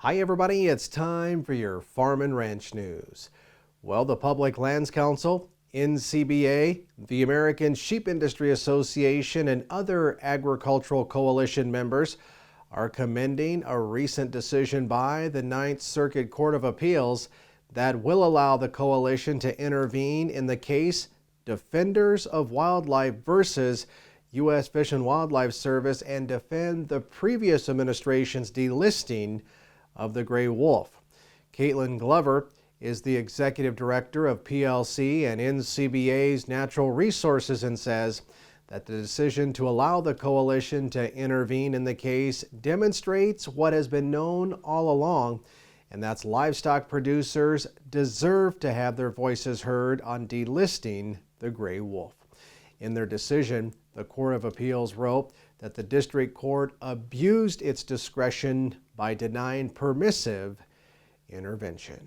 Hi everybody, it's time for your Farm and Ranch News. Well, the Public Lands Council, NCBA, the American Sheep Industry Association, and other agricultural coalition members are commending a recent decision by the Ninth Circuit Court of Appeals that will allow the coalition to intervene in the case Defenders of Wildlife versus U.S. Fish and Wildlife Service and defend the previous administration's delisting of the gray wolf. Caitlin Glover is the executive director of PLC and NCBA's Natural Resources and says that the decision to allow the coalition to intervene in the case demonstrates what has been known all along, and that's livestock producers deserve to have their voices heard on delisting the gray wolf. In their decision, the Court of Appeals wrote that the district court abused its discretion by denying permissive intervention.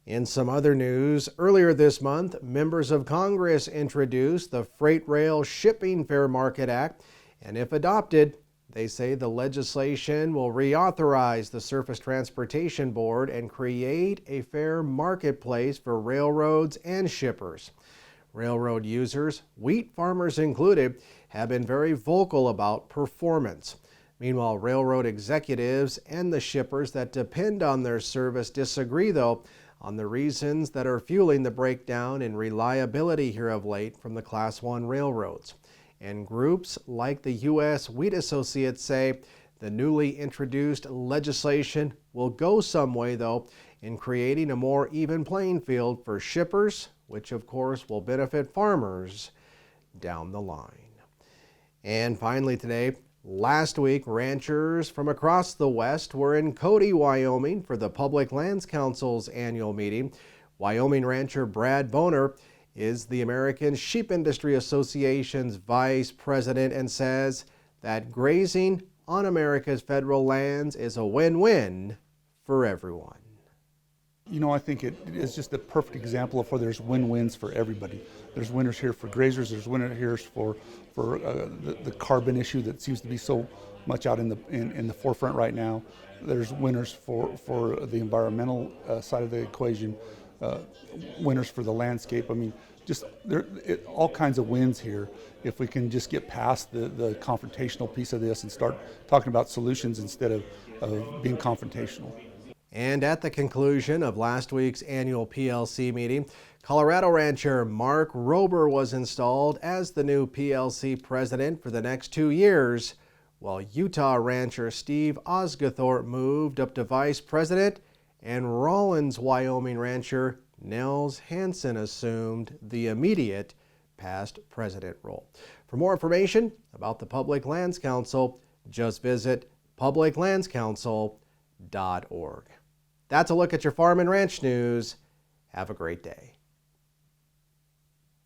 In some other news, earlier this month, members of Congress introduced the Freight Rail Shipping Fair Market Act, and if adopted, they say the legislation will reauthorize the Surface Transportation Board and create a fair marketplace for railroads and shippers. Railroad users, wheat farmers included, have been very vocal about performance. Meanwhile, railroad executives and the shippers that depend on their service disagree, though, on the reasons that are fueling the breakdown in reliability here of late from the Class I railroads. And groups like the U.S. Wheat Associates say the newly introduced legislation will go some way, though, in creating a more even playing field for shippers, which of course will benefit farmers down the line. And finally today, last week, ranchers from across the West were in Cody, Wyoming for the Public Lands Council's annual meeting. Wyoming rancher Brad Boner is the American Sheep Industry Association's vice president and says that grazing on America's federal lands is a win-win for everyone. You know, I think it is just a perfect example of where there's win-wins for everybody. There's winners here for grazers. There's winners here for the carbon issue that seems to be so much out in the forefront right now. There's winners for the environmental side of the equation. Winners for the landscape. I mean, just all kinds of wins here if we can just get past the confrontational piece of this and start talking about solutions instead of being confrontational. And at the conclusion of last week's annual PLC meeting, Colorado rancher Mark Rober was installed as the new PLC president for the next 2 years, while Utah rancher Steve Osgathorpe moved up to vice president, and Rawlins, Wyoming rancher Nels Hansen assumed the immediate past president role. For more information about the Public Lands Council, just visit publiclandscouncil.org. That's a look at your farm and ranch news. Have a great day.